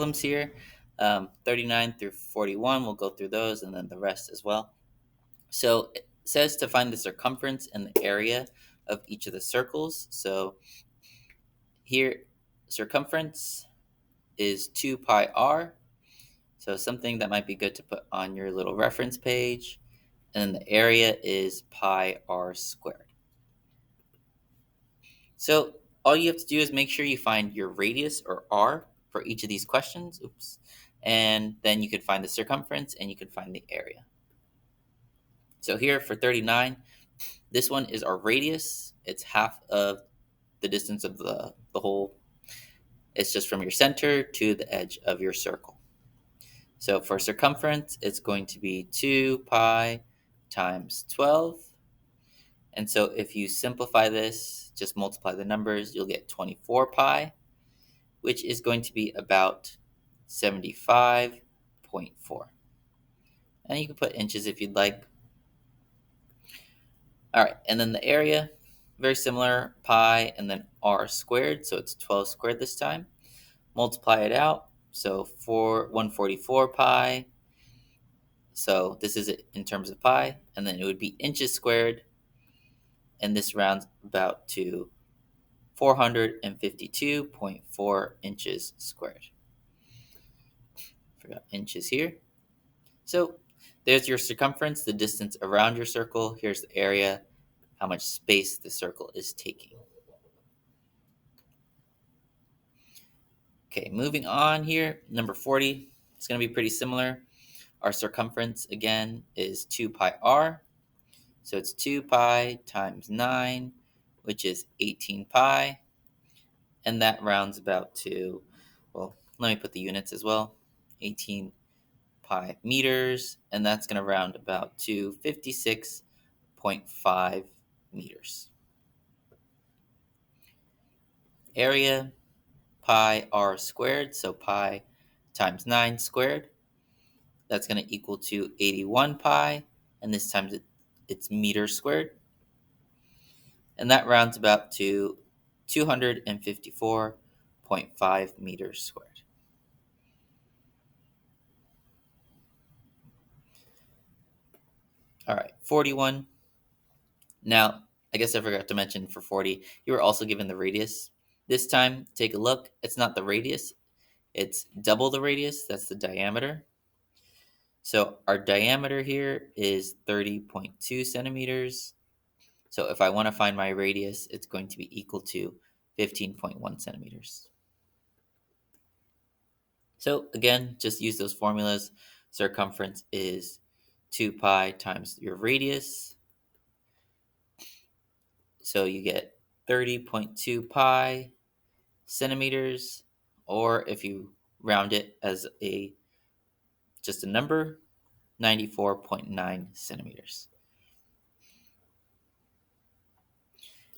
problems here. 39 through 41, we'll go through those and then the rest as well. So it says to find the circumference and the area of each of the circles. So here, circumference is 2 pi r. So something that might be good to put on your little reference page. And then the area is pi r squared. So all you have to do is make sure you find your radius or r for each of these questions. Oops. And then you could find the circumference and you could find the area. So here for 39, this one is our radius. It's half of the distance of the whole. It's just from your center to the edge of your circle. So for circumference, it's going to be 2 pi times 12. And so if you simplify this, just multiply the numbers, you'll get 24 pi, which is going to be about 75.4. And you can put inches if you'd like. All right, and then the area, very similar, pi and then r squared, so it's 12 squared this time. Multiply it out, so 144 pi. So this is it in terms of pi, and then it would be inches squared, and this rounds about to 452.4 inches squared. Forgot inches here. So there's your circumference, the distance around your circle. Here's the area, how much space the circle is taking. Okay, moving on here, number 40. It's going to be pretty similar. Our circumference, again, is 2 pi r. So it's 2 pi times 9, which is 18 pi. And that rounds about to, well, let me put the units as well. 18 pi meters. And that's going to round about to 56.5 meters. Area, pi r squared. So pi times 9 squared. That's going to equal to 81 pi. And this time it's meters squared. And that rounds about to 254.5 meters squared. All right, 41. Now, I guess I forgot to mention for 40, you were also given the radius. This time, take a look. It's not the radius, it's double the radius. That's the diameter. So our diameter here is 30.2 centimeters. So if I want to find my radius, it's going to be equal to 15.1 centimeters. So again, just use those formulas. Circumference is 2 pi times your radius. So you get 30.2 pi centimeters, or if you round it as just a number, 94.9 centimeters.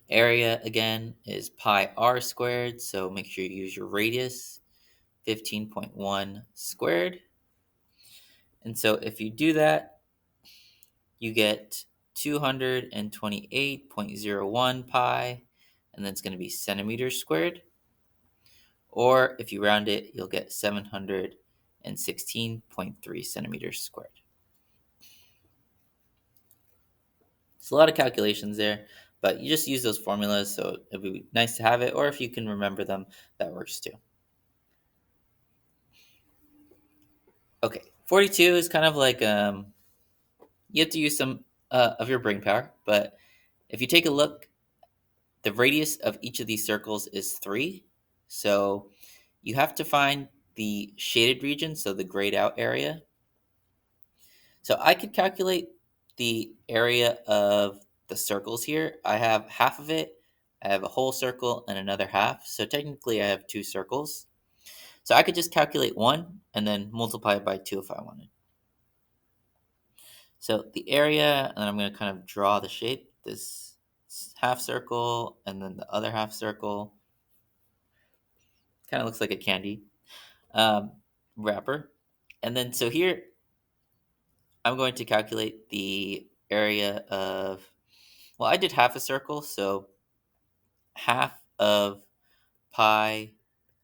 Area, again, is pi r squared, so make sure you use your radius, 15.1 squared. And so if you do that, you get 228.01 pi, and then it's going to be centimeters squared. Or if you round it, you'll get 716.3 centimeters squared. It's a lot of calculations there, but you just use those formulas, so it'd be nice to have it, or if you can remember them, that works too. Okay, 42 is kind of like you have to use some of your brain power, but if you take a look, the radius of each of these circles is 3. So you have to find the shaded region, so the grayed out area. So I could calculate the area of the circles here. I have half of it. I have a whole circle and another half. So technically I have 2 circles. So I could just calculate 1 and then multiply it by 2 if I wanted. So the area, and I'm going to kind of draw the shape. This half circle and then the other half circle. Kind of looks like a candy wrapper. And then so here, I'm going to calculate the area of, well, I did half a circle, so half of pi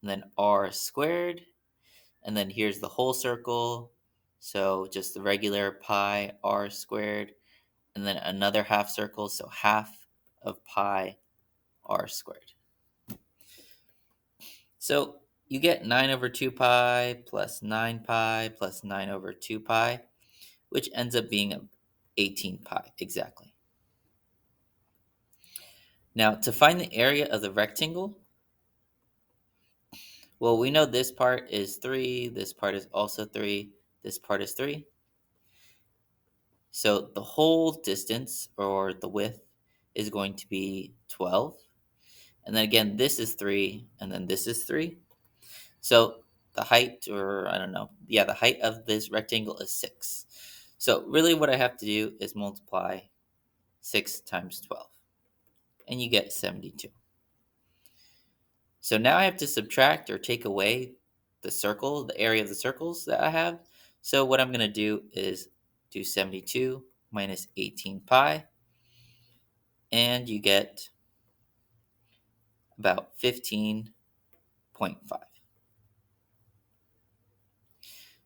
and then r squared and then here's the whole circle. So just the regular pi r squared, and then another half circle, so half of pi r squared. So you get 9 over 2 pi plus 9 pi plus 9 over 2 pi, which ends up being 18 pi exactly. Now, to find the area of the rectangle, well, we know this part is 3, this part is also 3, this part is 3. So the whole distance, or the width, is going to be 12. And then again, this is 3, and then this is 3. So the height, or I don't know, yeah, the height of this rectangle is 6. So really what I have to do is multiply 6 times 12, and you get 72. So now I have to subtract or take away the circle, the area of the circles that I have. So what I'm going to do is do 72 minus 18 pi, and you get about 15.5.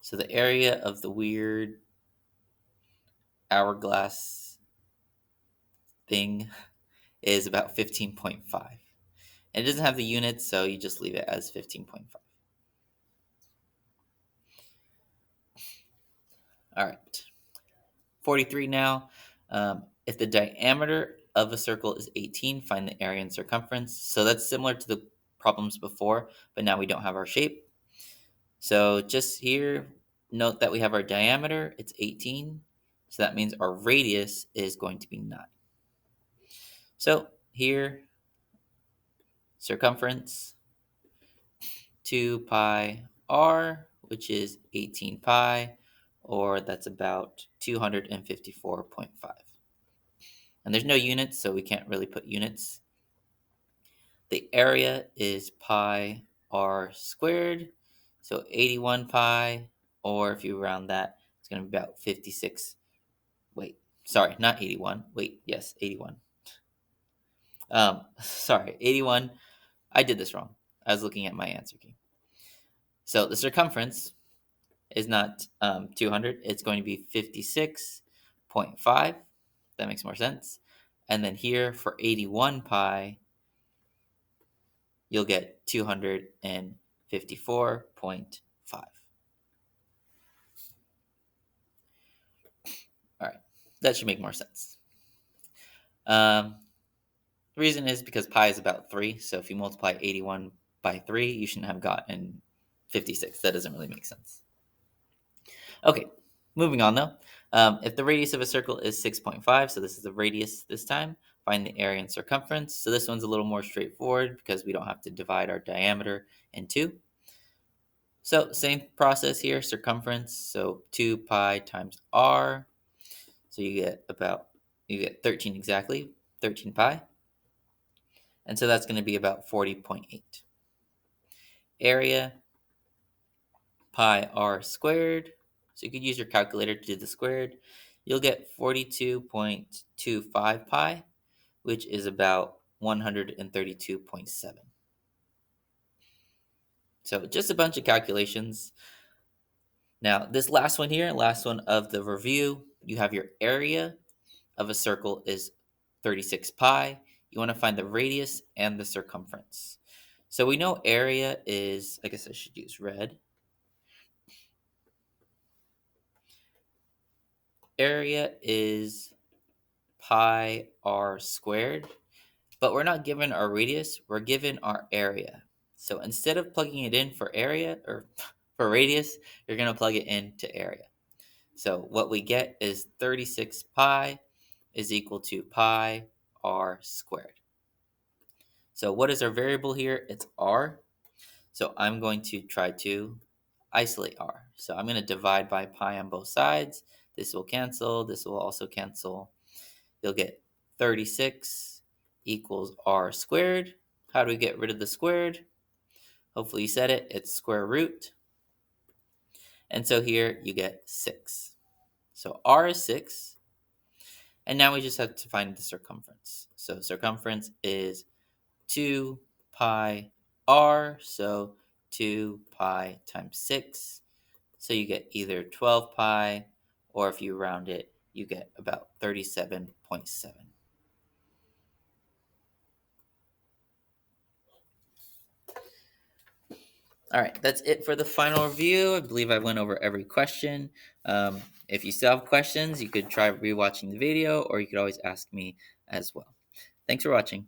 So the area of the weird hourglass thing is about 15.5. And it doesn't have the units, so you just leave it as 15.5. All right. 43 now. If the diameter of a circle is 18, find the area and circumference. So that's similar to the problems before, but now we don't have our shape. So just here, note that we have our diameter, it's 18. So that means our radius is going to be 9. So here, circumference, 2 pi r, which is 18 pi, or that's about 254.5. And there's no units, so we can't really put units. The area is pi r squared, so 81 pi, or if you round that, it's going to be about 56. Wait, sorry, not 81. Wait, yes, 81. Sorry, 81. I did this wrong. I was looking at my answer key. So the circumference is not 200. It's going to be 56.5. That makes more sense. And then here for 81 pi, you'll get 254.5. All right, that should make more sense. The reason is because pi is about 3, so if you multiply 81 by 3, you shouldn't have gotten 56. That doesn't really make sense. Okay, moving on though. If the radius of a circle is 6.5, so this is the radius this time, find the area and circumference. So this one's a little more straightforward because we don't have to divide our diameter in 2. So same process here, circumference, so 2 pi times r. So you get 13 exactly, 13 pi. And so that's going to be about 40.8. Area, pi r squared. So you could use your calculator to do the squared. You'll get 42.25 pi, which is about 132.7. So just a bunch of calculations. Now, this last one here, last one of the review, you have your area of a circle is 36 pi. You want to find the radius and the circumference. So we know area is, I guess I should use red. Area is pi r squared, but we're not given our radius, we're given our area. So instead of plugging it in for area or for radius, you're going to plug it into area. So what we get is 36 pi is equal to pi r squared. So what is our variable here? It's r. So I'm going to try to isolate r. So I'm going to divide by pi on both sides. This will cancel. This will also cancel. You'll get 36 equals r squared. How do we get rid of the squared? Hopefully you said it. It's square root. And so here you get 6. So r is 6. And now we just have to find the circumference. So circumference is 2 pi r. So 2 pi times 6. So you get either 12 pi, or if you round it, you get about 37.7. All right, that's it for the final review. I believe I went over every question. If you still have questions, you could try rewatching the video, or you could always ask me as well. Thanks for watching.